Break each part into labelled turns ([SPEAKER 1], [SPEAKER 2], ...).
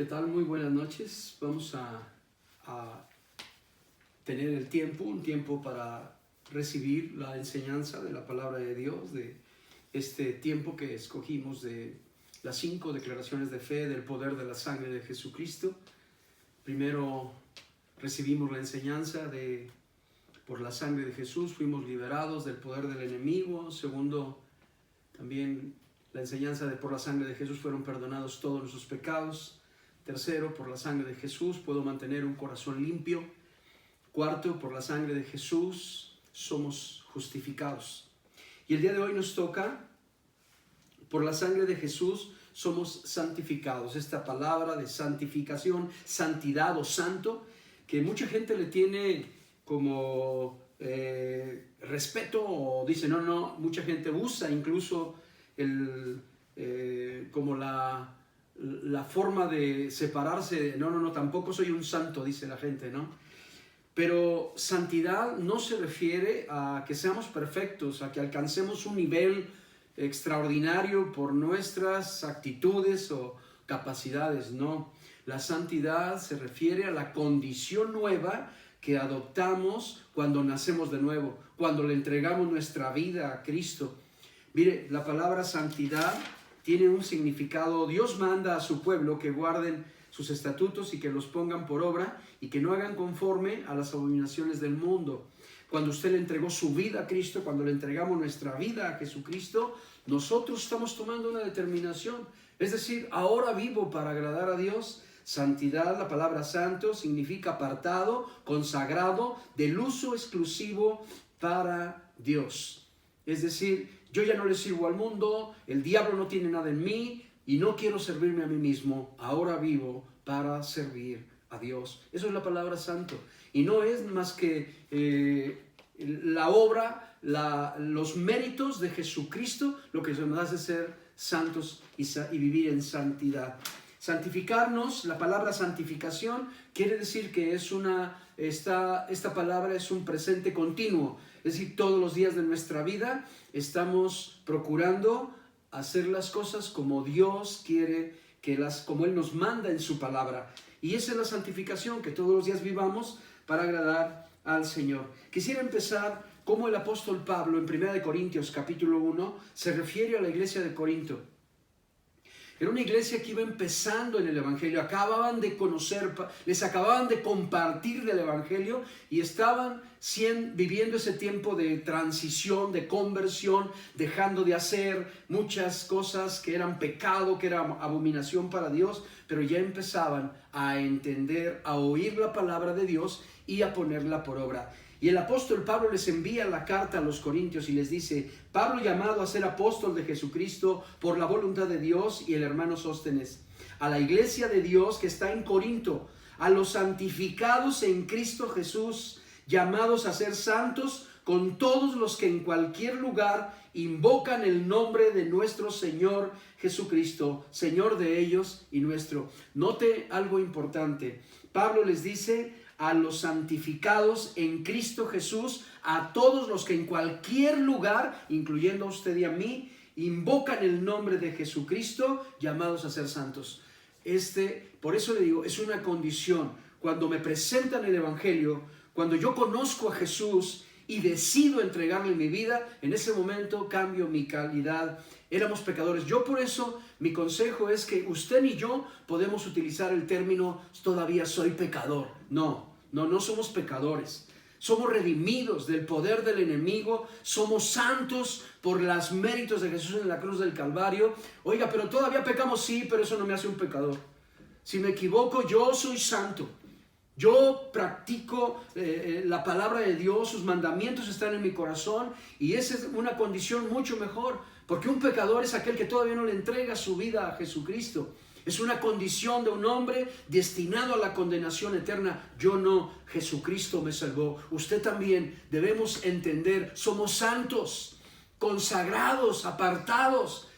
[SPEAKER 1] ¿Qué tal? Muy buenas noches. Vamos a tener un tiempo para recibir la enseñanza de la palabra de Dios, de este tiempo que escogimos de las 5 declaraciones de fe del poder de la sangre de Jesucristo. Primero recibimos la enseñanza de por la sangre de Jesús fuimos liberados del poder del enemigo. Segundo, también la enseñanza de por la sangre de Jesús fueron perdonados todos nuestros pecados. Tercero, por la sangre de Jesús puedo mantener un corazón limpio. Cuarto, por la sangre de Jesús somos justificados. Y el día de hoy nos toca, por la sangre de Jesús somos santificados. Esta palabra de santificación, santidad o santo, que mucha gente le tiene como respeto o dice no, mucha gente usa incluso como la forma de separarse, no, tampoco soy un santo, dice la gente, ¿no? Pero santidad no se refiere a que seamos perfectos, a que alcancemos un nivel extraordinario por nuestras actitudes o capacidades, no. La santidad se refiere a la condición nueva que adoptamos cuando nacemos de nuevo, cuando le entregamos nuestra vida a Cristo. Mire, la palabra santidad tiene un significado. Dios manda a su pueblo que guarden sus estatutos y que los pongan por obra y que no hagan conforme a las abominaciones del mundo. Cuando usted le entregó su vida a Cristo, cuando le entregamos nuestra vida a Jesucristo, nosotros estamos tomando una determinación. Es decir, ahora vivo para agradar a Dios. Santidad, la palabra santo, significa apartado, consagrado, del uso exclusivo para Dios. Es decir, yo ya no le sirvo al mundo, el diablo no tiene nada en mí y no quiero servirme a mí mismo. Ahora vivo para servir a Dios. Eso es la palabra santo. Y no es más que la obra, los méritos de Jesucristo, lo que nos hace ser santos y vivir en santidad. Santificarnos, la palabra santificación quiere decir que esta palabra es un presente continuo. Es decir, todos los días de nuestra vida estamos procurando hacer las cosas como Dios quiere, como Él nos manda en su palabra. Y esa es la santificación, que todos los días vivamos para agradar al Señor. Quisiera empezar como el apóstol Pablo en 1 Corintios capítulo 1 se refiere a la iglesia de Corinto. Era una iglesia que iba empezando en el Evangelio, acababan de conocer, les acababan de compartir del Evangelio y estaban viviendo ese tiempo de transición, de conversión, dejando de hacer muchas cosas que eran pecado, que eran abominación para Dios, pero ya empezaban a entender, a oír la palabra de Dios y a ponerla por obra. Y el apóstol Pablo les envía la carta a los corintios y les dice: Pablo, llamado a ser apóstol de Jesucristo por la voluntad de Dios, y el hermano Sóstenes, a la iglesia de Dios que está en Corinto, a los santificados en Cristo Jesús, llamados a ser santos, con todos los que en cualquier lugar invocan el nombre de nuestro Señor Jesucristo, Señor de ellos y nuestro. Note algo importante. Pablo les dice: a los santificados en Cristo Jesús, a todos los que en cualquier lugar, incluyendo a usted y a mí, invocan el nombre de Jesucristo, llamados a ser santos. Por eso le digo, es una condición. Cuando me presentan el Evangelio, cuando yo conozco a Jesús y decido entregarle mi vida, en ese momento cambio mi calidad. Éramos pecadores. Yo por eso, mi consejo es que usted y yo podemos utilizar el término todavía soy pecador. No somos pecadores. Somos redimidos del poder del enemigo. Somos santos por los méritos de Jesús en la cruz del Calvario. Oiga, pero todavía pecamos, sí, pero eso no me hace un pecador. Si me equivoco, yo soy santo. Yo practico la palabra de Dios, sus mandamientos están en mi corazón y esa es una condición mucho mejor, porque un pecador es aquel que todavía no le entrega su vida a Jesucristo. Es una condición de un hombre destinado a la condenación eterna. Yo no, Jesucristo me salvó. Usted también. Debemos entender, somos santos, consagrados, apartados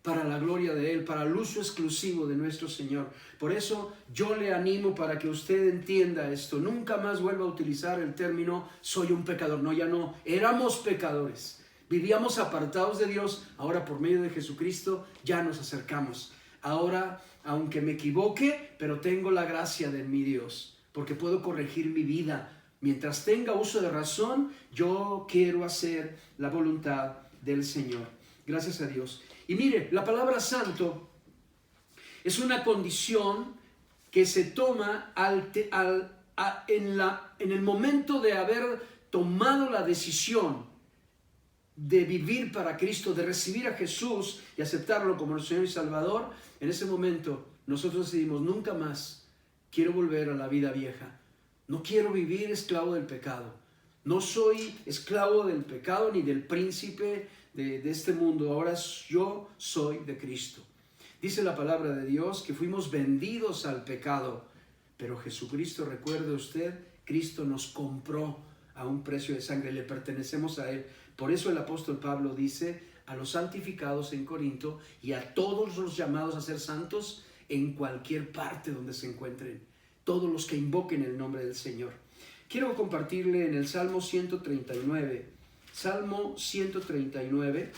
[SPEAKER 1] para la gloria de Él, para el uso exclusivo de nuestro Señor. Por eso yo le animo para que usted entienda esto. Nunca más vuelva a utilizar el término soy un pecador. No, ya no. Éramos pecadores. Vivíamos apartados de Dios. Ahora por medio de Jesucristo ya nos acercamos Ahora, aunque me equivoque, pero tengo la gracia de mi Dios, porque puedo corregir mi vida. Mientras tenga uso de razón, yo quiero hacer la voluntad del Señor. Gracias a Dios. Y mire, la palabra santo es una condición que se toma en el momento de haber tomado la decisión de vivir para Cristo, de recibir a Jesús y aceptarlo como nuestro Señor y Salvador. En ese momento nosotros decidimos: nunca más quiero volver a la vida vieja. No quiero vivir esclavo del pecado. No soy esclavo del pecado ni del príncipe de este mundo. Ahora yo soy de Cristo. Dice la palabra de Dios que fuimos vendidos al pecado, pero Jesucristo, recuerde usted, Cristo nos compró a un precio de sangre, le pertenecemos a Él. Por eso el apóstol Pablo dice a los santificados en Corinto y a todos los llamados a ser santos en cualquier parte donde se encuentren, todos los que invoquen el nombre del Señor. Quiero compartirle en el Salmo 139, Salmo 139,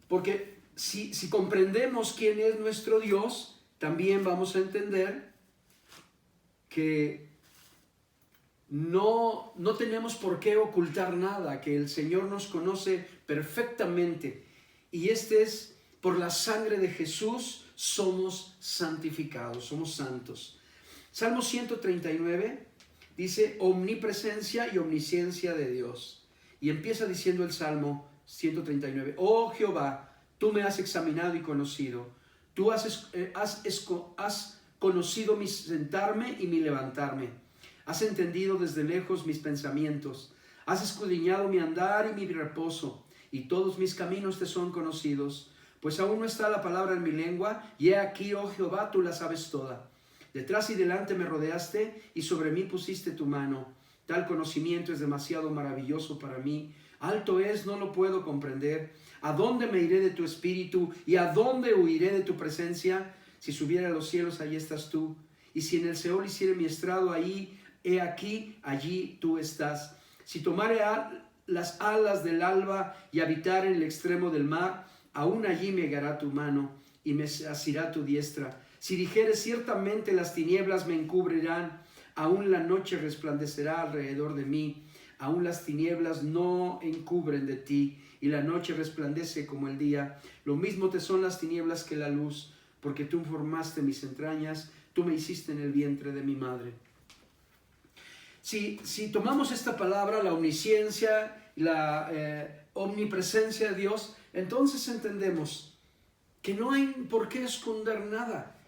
[SPEAKER 1] porque si comprendemos quién es nuestro Dios, también vamos a entender que no tenemos por qué ocultar nada, que el Señor nos conoce perfectamente. Y es por la sangre de Jesús somos santificados, somos santos. Salmo 139 dice omnipresencia y omnisciencia de Dios. Y empieza diciendo el Salmo 139, oh Jehová, tú me has examinado y conocido. Tú has conocido mi sentarme y mi levantarme. Has entendido desde lejos mis pensamientos. Has escudriñado mi andar y mi reposo. Y todos mis caminos te son conocidos. Pues aún no está la palabra en mi lengua. Y he aquí, oh Jehová, tú la sabes toda. Detrás y delante me rodeaste y sobre mí pusiste tu mano. Tal conocimiento es demasiado maravilloso para mí. Alto es, no lo puedo comprender. ¿A dónde me iré de tu espíritu? ¿Y a dónde huiré de tu presencia? Si subiera a los cielos, allí estás tú. Y si en el Seol hiciere mi estrado, ahí, he aquí, allí tú estás. Si tomare las alas del alba y habitar en el extremo del mar, aún allí me guiará tu mano y me asirá tu diestra. Si dijere ciertamente las tinieblas me encubrirán, aún la noche resplandecerá alrededor de mí. Aún las tinieblas no encubren de ti, y la noche resplandece como el día. Lo mismo te son las tinieblas que la luz, porque tú formaste mis entrañas, tú me hiciste en el vientre de mi madre. Si tomamos esta palabra, la omnisciencia, la omnipresencia de Dios, entonces entendemos que no hay por qué esconder nada.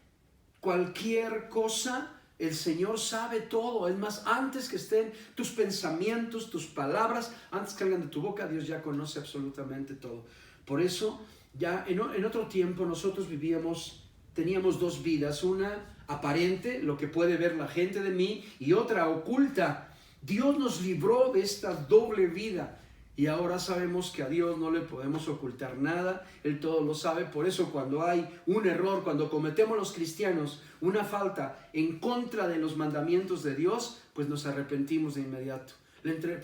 [SPEAKER 1] Cualquier cosa, el Señor sabe todo. Es más, antes que estén tus pensamientos, tus palabras, antes que salgan de tu boca, Dios ya conoce absolutamente todo. Por eso, ya en otro tiempo nosotros teníamos dos vidas, una aparente, lo que puede ver la gente de mí, y otra oculta. Dios nos libró de esta doble vida y ahora sabemos que a Dios no le podemos ocultar nada, Él todo lo sabe. Por eso cuando hay un error, cuando cometemos los cristianos una falta en contra de los mandamientos de Dios, pues nos arrepentimos de inmediato.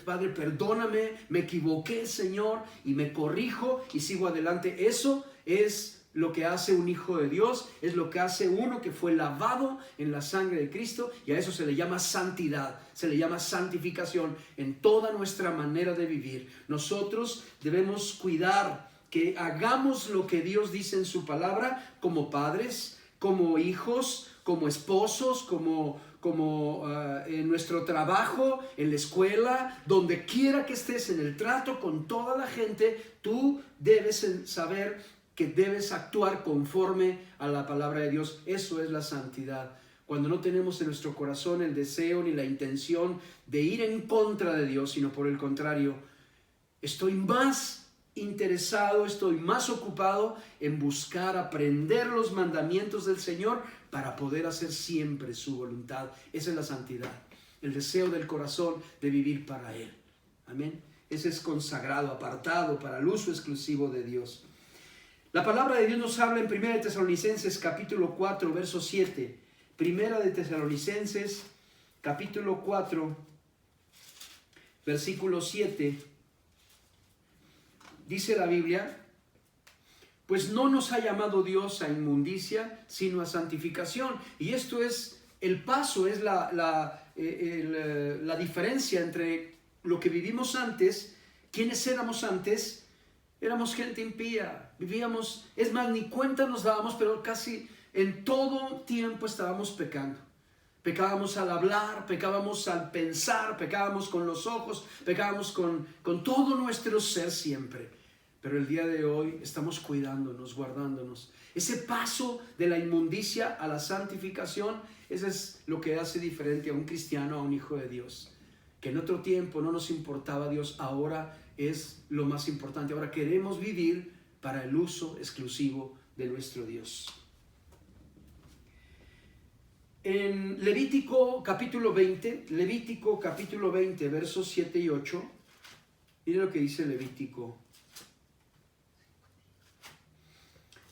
[SPEAKER 1] Padre, perdóname, me equivoqué, Señor, y me corrijo y sigo adelante. Eso es lo que hace un hijo de Dios, es lo que hace uno que fue lavado en la sangre de Cristo, y a eso se le llama santidad, se le llama santificación en toda nuestra manera de vivir. Nosotros debemos cuidar que hagamos lo que Dios dice en su palabra, como padres, como hijos, como esposos, como en nuestro trabajo, en la escuela, donde quiera que estés, en el trato con toda la gente. Tú debes saber que debes actuar conforme a la palabra de Dios. Eso es la santidad. Cuando no tenemos en nuestro corazón el deseo ni la intención de ir en contra de Dios, sino por el contrario, estoy más interesado, estoy más ocupado en buscar aprender los mandamientos del Señor para poder hacer siempre su voluntad. Esa es la santidad, el deseo del corazón de vivir para Él. Amén. Ese es consagrado, apartado para el uso exclusivo de Dios. La palabra de Dios nos habla en 1 Tesalonicenses capítulo 4, verso 7. 1 Tesalonicenses capítulo 4, versículo 7. Dice la Biblia: pues no nos ha llamado Dios a inmundicia, sino a santificación. Y esto es el paso, es la diferencia entre lo que vivimos antes. ¿Quiénes éramos antes? Éramos gente impía, vivíamos, es más, ni cuenta nos dábamos, pero casi en todo tiempo estábamos pecando. Pecábamos al hablar, pecábamos al pensar, pecábamos con los ojos, pecábamos con todo nuestro ser siempre. Pero el día de hoy estamos cuidándonos, guardándonos. Ese paso de la inmundicia a la santificación, eso es lo que hace diferente a un cristiano, a un hijo de Dios. Que en otro tiempo no nos importaba Dios, ahora es lo más importante. Ahora queremos vivir para el uso exclusivo de nuestro Dios. En Levítico capítulo 20, versos 7 y 8, mire lo que dice Levítico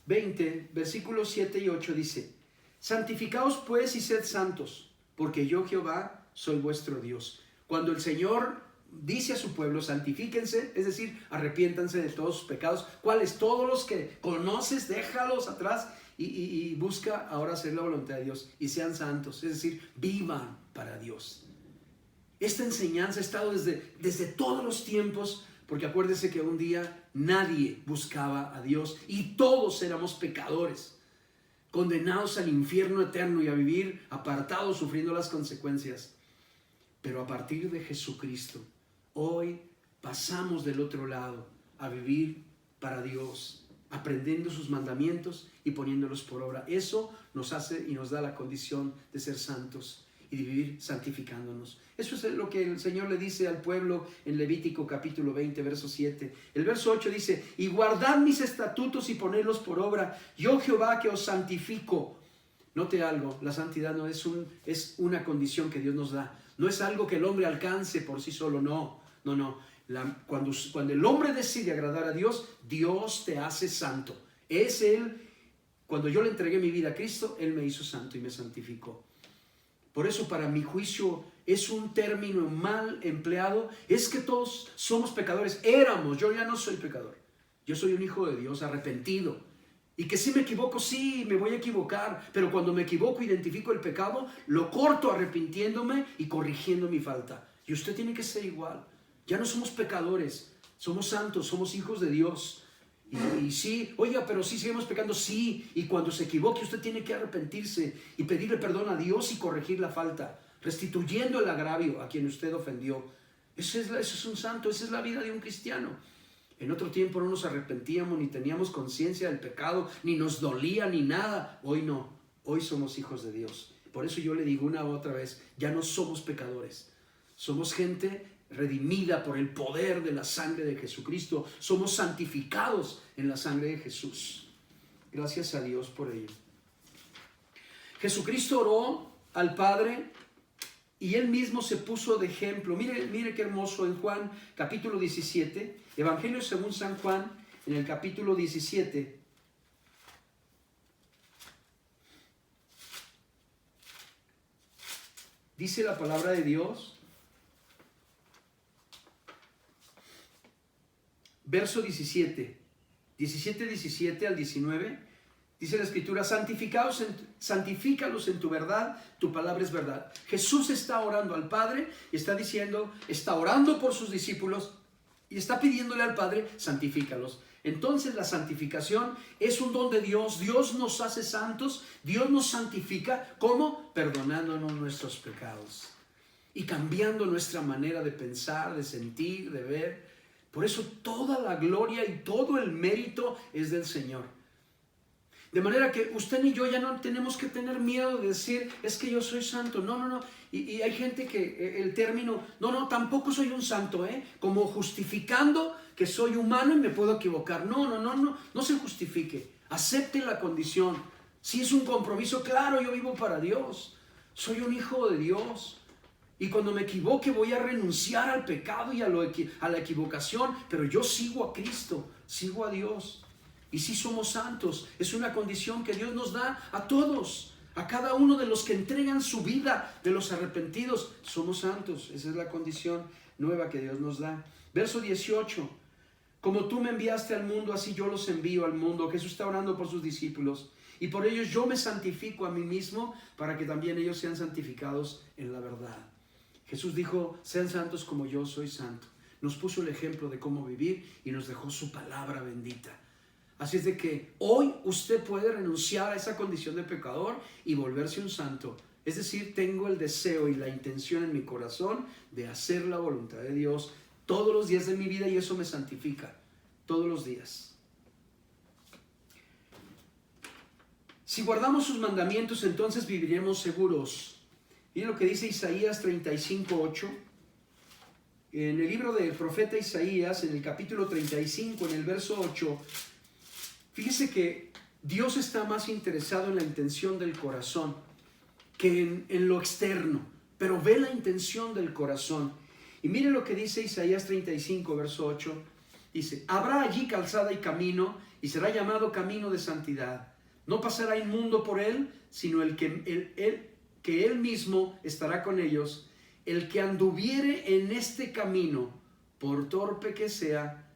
[SPEAKER 1] 20, versículos 7 y 8, dice: santificaos pues y sed santos, porque yo Jehová soy vuestro Dios. Cuando el Señor dice a su pueblo, santifíquense, es decir, arrepiéntanse de todos sus pecados. ¿Cuáles? Todos los que conoces, déjalos atrás y busca ahora hacer la voluntad de Dios y sean santos, es decir, vivan para Dios. Esta enseñanza ha estado desde todos los tiempos, porque acuérdese que un día nadie buscaba a Dios y todos éramos pecadores, condenados al infierno eterno y a vivir apartados, sufriendo las consecuencias. Pero a partir de Jesucristo, hoy pasamos del otro lado a vivir para Dios, aprendiendo sus mandamientos y poniéndolos por obra. Eso nos hace y nos da la condición de ser santos y de vivir santificándonos. Eso es lo que el Señor le dice al pueblo en Levítico capítulo 20, verso 7. El verso 8 dice: y guardad mis estatutos y ponedlos por obra, yo Jehová que os santifico. Note algo, la santidad no es una condición que Dios nos da. No es algo que el hombre alcance por sí solo, no. Cuando el hombre decide agradar a Dios, Dios te hace santo. Es Él, cuando yo le entregué mi vida a Cristo, Él me hizo santo y me santificó. Por eso, para mi juicio, es un término mal empleado. Es que todos somos pecadores. Yo ya no soy pecador. Yo soy un hijo de Dios arrepentido. Y que si me equivoco, sí, me voy a equivocar. Pero cuando me equivoco, identifico el pecado, lo corto arrepintiéndome y corrigiendo mi falta. Y usted tiene que ser igual. Ya no somos pecadores, somos santos, somos hijos de Dios. Y sí, oiga, pero sí seguimos pecando, sí. Y cuando se equivoque, usted tiene que arrepentirse y pedirle perdón a Dios y corregir la falta, restituyendo el agravio a quien usted ofendió. Eso es un santo, esa es la vida de un cristiano. En otro tiempo no nos arrepentíamos, ni teníamos conciencia del pecado, ni nos dolía, ni nada. Hoy no, hoy somos hijos de Dios. Por eso yo le digo una u otra vez, ya no somos pecadores. Somos gente redimida por el poder de la sangre de Jesucristo. Somos santificados en la sangre de Jesús. Gracias a Dios por ello. Jesucristo oró al Padre y Él mismo se puso de ejemplo. Mire qué hermoso en Juan capítulo 17, Evangelio según San Juan, en el capítulo 17. Dice la palabra de Dios, verso 17 al 19, dice la Escritura: santifícalos en tu verdad, tu palabra es verdad. Jesús está orando al Padre y está orando por sus discípulos y está pidiéndole al Padre: santifícalos. Entonces la santificación es un don de Dios. Dios nos hace santos, Dios nos santifica. ¿Cómo? Perdonándonos nuestros pecados y cambiando nuestra manera de pensar, de sentir, de ver. Por eso toda la gloria y todo el mérito es del Señor. De manera que usted ni yo ya no tenemos que tener miedo de decir: es que yo soy santo. No. Y hay gente que el término, tampoco soy un santo, como justificando que soy humano y me puedo equivocar. No se justifique. Acepte la condición. Si es un compromiso, claro, yo vivo para Dios. Soy un hijo de Dios. Y cuando me equivoque voy a renunciar al pecado y a la equivocación, pero yo sigo a Cristo, sigo a Dios. Y si somos santos, es una condición que Dios nos da a todos, a cada uno de los que entregan su vida, de los arrepentidos. Somos santos, esa es la condición nueva que Dios nos da. Verso 18, Como tú me enviaste al mundo, así yo los envío al mundo. Jesús está orando por sus discípulos. Y por ellos yo me santifico a mí mismo para que también ellos sean santificados en la verdad. Jesús dijo, sean santos como yo soy santo. Nos puso el ejemplo de cómo vivir y nos dejó su palabra bendita. Así es de que hoy usted puede renunciar a esa condición de pecador y volverse un santo. Es decir, tengo el deseo y la intención en mi corazón de hacer la voluntad de Dios todos los días de mi vida, y eso me santifica todos los días. Si guardamos sus mandamientos, entonces viviremos seguros. Miren lo que dice Isaías 35:8. En el libro del profeta Isaías, en el capítulo 35, en el verso 8, fíjese que Dios está más interesado en la intención del corazón que en lo externo, pero ve la intención del corazón. Y mire lo que dice Isaías 35, verso 8. Dice, habrá allí calzada y camino, y será llamado camino de santidad. No pasará inmundo por él, sino que él mismo estará con ellos. El que anduviere en este camino, por torpe que sea,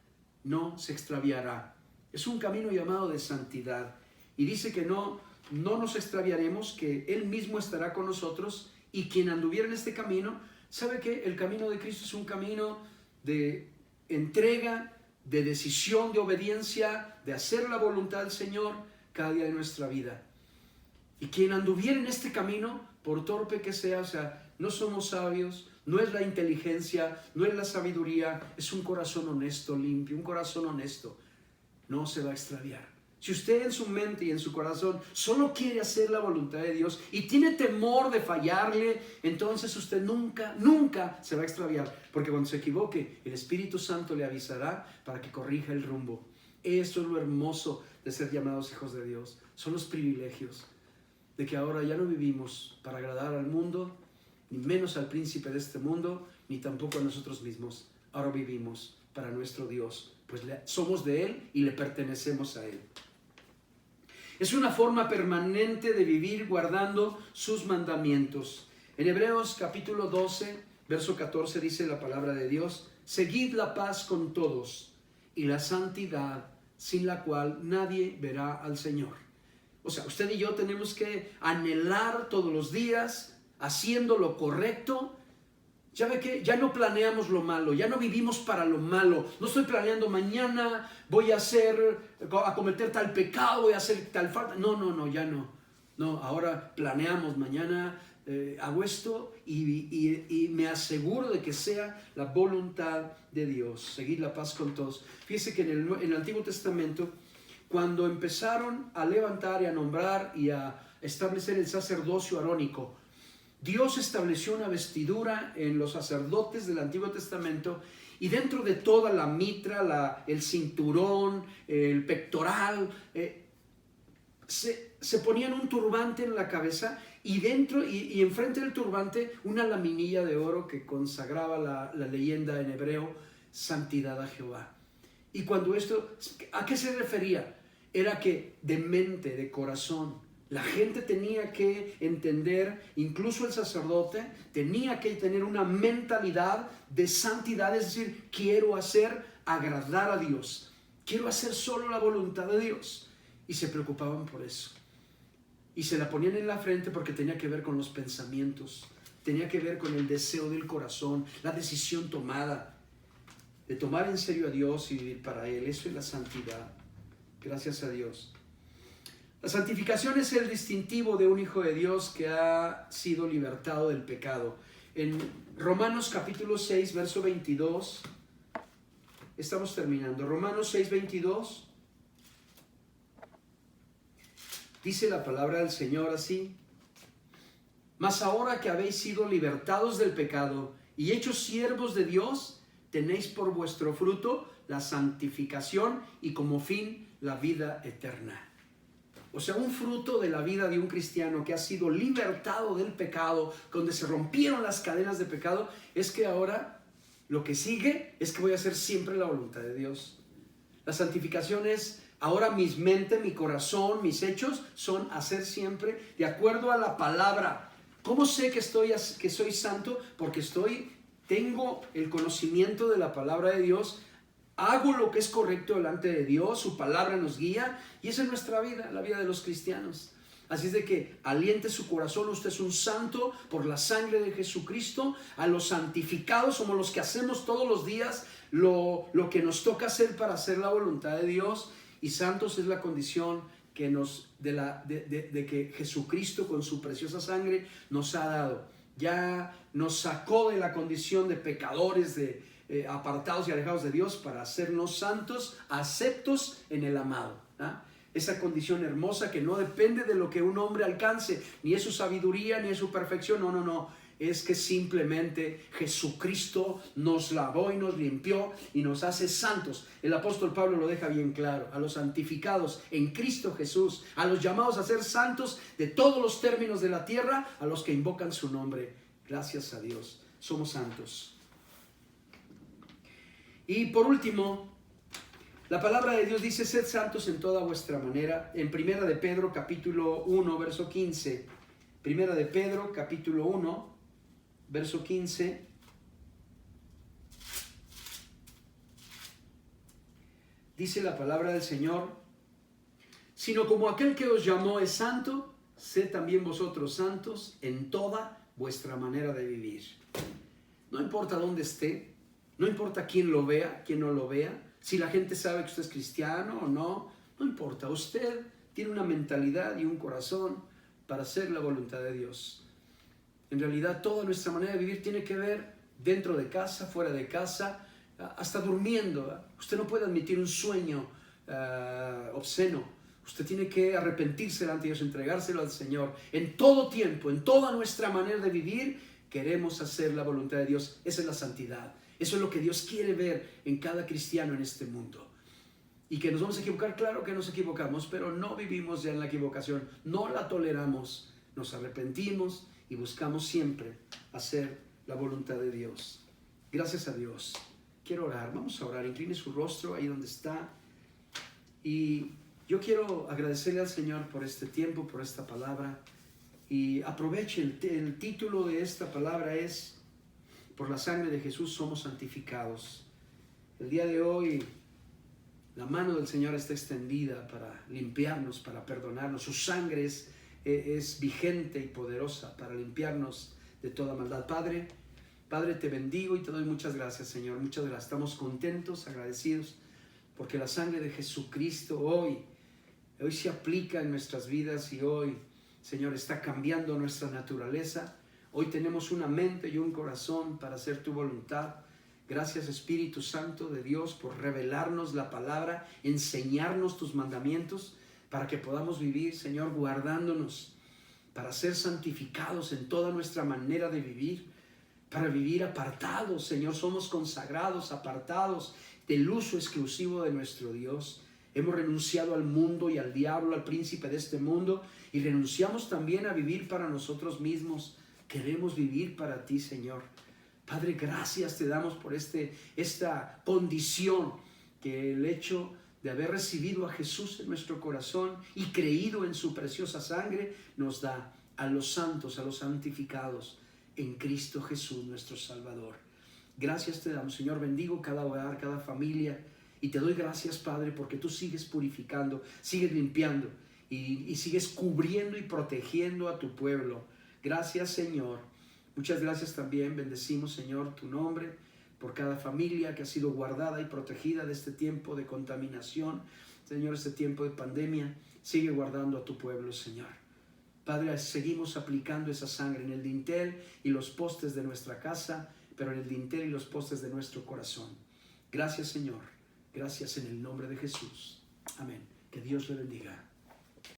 [SPEAKER 1] no se extraviará. Es un camino llamado de santidad. Y dice que no nos extraviaremos, que él mismo estará con nosotros, y quien anduviera en este camino, ¿sabe qué? El camino de Cristo es un camino de entrega, de decisión, de obediencia, de hacer la voluntad del Señor cada día de nuestra vida. Y quien anduviera en este camino, por torpe que sea, o sea, no somos sabios, no es la inteligencia, no es la sabiduría, es un corazón honesto, limpio, un corazón honesto, no se va a extraviar. Si usted en su mente y en su corazón solo quiere hacer la voluntad de Dios y tiene temor de fallarle, entonces usted nunca se va a extraviar. Porque cuando se equivoque, el Espíritu Santo le avisará para que corrija el rumbo. Eso es lo hermoso de ser llamados hijos de Dios. Son los privilegios de que ahora ya no vivimos para agradar al mundo, ni menos al príncipe de este mundo, ni tampoco a nosotros mismos. Ahora vivimos para nuestro Dios, pues somos de Él y le pertenecemos a Él. Es una forma permanente de vivir guardando sus mandamientos. En Hebreos capítulo 12, verso 14 dice la palabra de Dios, seguid la paz con todos y la santidad, sin la cual nadie verá al Señor. O sea, usted y yo tenemos que anhelar todos los días, haciendo lo correcto. Ya ve que ya no planeamos lo malo, ya no vivimos para lo malo. No estoy planeando mañana voy a cometer tal pecado, voy a hacer tal falta. No, ya no. No, ahora planeamos mañana, hago esto y me aseguro de que sea la voluntad de Dios. Seguir la paz con todos. Fíjese que en el Antiguo Testamento, cuando empezaron a levantar y a nombrar y a establecer el sacerdocio arónico, Dios estableció una vestidura en los sacerdotes del Antiguo Testamento, y dentro de toda la mitra, el cinturón, el pectoral, se ponían un turbante en la cabeza, y dentro y enfrente del turbante una laminilla de oro que consagraba la leyenda en hebreo, santidad a Jehová. Y cuando esto, ¿a qué se refería? Era que de mente, de corazón, la gente tenía que entender, incluso el sacerdote, tenía que tener una mentalidad de santidad, es decir, quiero agradar a Dios, quiero hacer solo la voluntad de Dios. Y se preocupaban por eso. Y se la ponían en la frente porque tenía que ver con los pensamientos, tenía que ver con el deseo del corazón, la decisión tomada, de tomar en serio a Dios y vivir para Él. Eso es la santidad. Gracias a Dios. La santificación es el distintivo de un hijo de Dios que ha sido libertado del pecado. En Romanos capítulo 6, verso 22, estamos terminando. Romanos 6, 22, dice la palabra del Señor así: mas ahora que habéis sido libertados del pecado y hechos siervos de Dios, tenéis por vuestro fruto la santificación y como fin la vida eterna. O sea, un fruto de la vida de un cristiano que ha sido libertado del pecado, donde se rompieron las cadenas de pecado, es que ahora lo que sigue es que voy a hacer siempre la voluntad de Dios. La santificación es, ahora mi mente, mi corazón, mis hechos son hacer siempre de acuerdo a la palabra. ¿Cómo sé que soy santo? Porque tengo el conocimiento de la palabra de Dios hago lo que es correcto delante de Dios, su palabra nos guía, y esa es nuestra vida, la vida de los cristianos. Así es de que aliente su corazón, usted es un santo por la sangre de Jesucristo. A los santificados somos los que hacemos todos los días lo que nos toca hacer para hacer la voluntad de Dios, y santos es la condición que de que Jesucristo con su preciosa sangre nos ha dado. Ya nos sacó de la condición de pecadores, apartados y alejados de Dios, para hacernos santos, aceptos en el amado, ¿ah? Esa condición hermosa que no depende de lo que un hombre alcance, ni es su sabiduría, ni es su perfección, no. Es que simplemente Jesucristo nos lavó y nos limpió y nos hace santos. El apóstol Pablo lo deja bien claro: a los santificados en Cristo Jesús, a los llamados a ser santos de todos los términos de la tierra, a los que invocan su nombre. Gracias a Dios, somos santos. Y por último, la palabra de Dios dice: sed santos en toda vuestra manera. En Primera de Pedro capítulo 1 verso 15. Primera de Pedro capítulo 1 verso 15. Dice la palabra del Señor: sino como aquel que os llamó es santo, sed también vosotros santos en toda vuestra manera de vivir. No importa dónde esté, no importa quién lo vea, quién no lo vea, si la gente sabe que usted es cristiano o no, no importa. Usted tiene una mentalidad y un corazón para hacer la voluntad de Dios. En realidad, toda nuestra manera de vivir tiene que ver dentro de casa, fuera de casa, hasta durmiendo. Usted no puede admitir un sueño obsceno. Usted tiene que arrepentirse delante de Dios, entregárselo al Señor. En todo tiempo, en toda nuestra manera de vivir, queremos hacer la voluntad de Dios. Esa es la santidad. Eso es lo que Dios quiere ver en cada cristiano en este mundo. Y que nos vamos a equivocar, claro que nos equivocamos, pero no vivimos ya en la equivocación, no la toleramos, nos arrepentimos y buscamos siempre hacer la voluntad de Dios. Gracias a Dios. Quiero orar, vamos a orar. Incline su rostro ahí donde está. Y yo quiero agradecerle al Señor por este tiempo, por esta palabra. Y aproveche, el título de esta palabra es: por la sangre de Jesús somos santificados. El día de hoy la mano del Señor está extendida para limpiarnos, para perdonarnos. Su sangre es vigente y poderosa para limpiarnos de toda maldad. Padre, te bendigo y te doy muchas gracias, Señor. Muchas gracias. Estamos contentos, agradecidos, porque la sangre de Jesucristo hoy se aplica en nuestras vidas y hoy, Señor, está cambiando nuestra naturaleza. Hoy tenemos una mente y un corazón para hacer tu voluntad. Gracias, Espíritu Santo de Dios, por revelarnos la palabra, enseñarnos tus mandamientos, para que podamos vivir, Señor, guardándonos, para ser santificados en toda nuestra manera de vivir, para vivir apartados, Señor. Somos consagrados, apartados del uso exclusivo de nuestro Dios. Hemos renunciado al mundo y al diablo, al príncipe de este mundo, y renunciamos también a vivir para nosotros mismos. Queremos vivir para ti, Señor. Padre, gracias te damos por esta condición, que el hecho de haber recibido a Jesús en nuestro corazón y creído en su preciosa sangre nos da a los santos, a los santificados en Cristo Jesús, nuestro Salvador. Gracias te damos, Señor. Bendigo cada hogar, cada familia, y te doy gracias, Padre, porque tú sigues purificando, sigues limpiando y sigues cubriendo y protegiendo a tu pueblo. Gracias, Señor. Muchas gracias también. Bendecimos, Señor, tu nombre por cada familia que ha sido guardada y protegida de este tiempo de contaminación. Señor, este tiempo de pandemia, sigue guardando a tu pueblo, Señor. Padre, seguimos aplicando esa sangre en el dintel y los postes de nuestra casa, pero en el dintel y los postes de nuestro corazón. Gracias, Señor. Gracias en el nombre de Jesús. Amén. Que Dios le bendiga.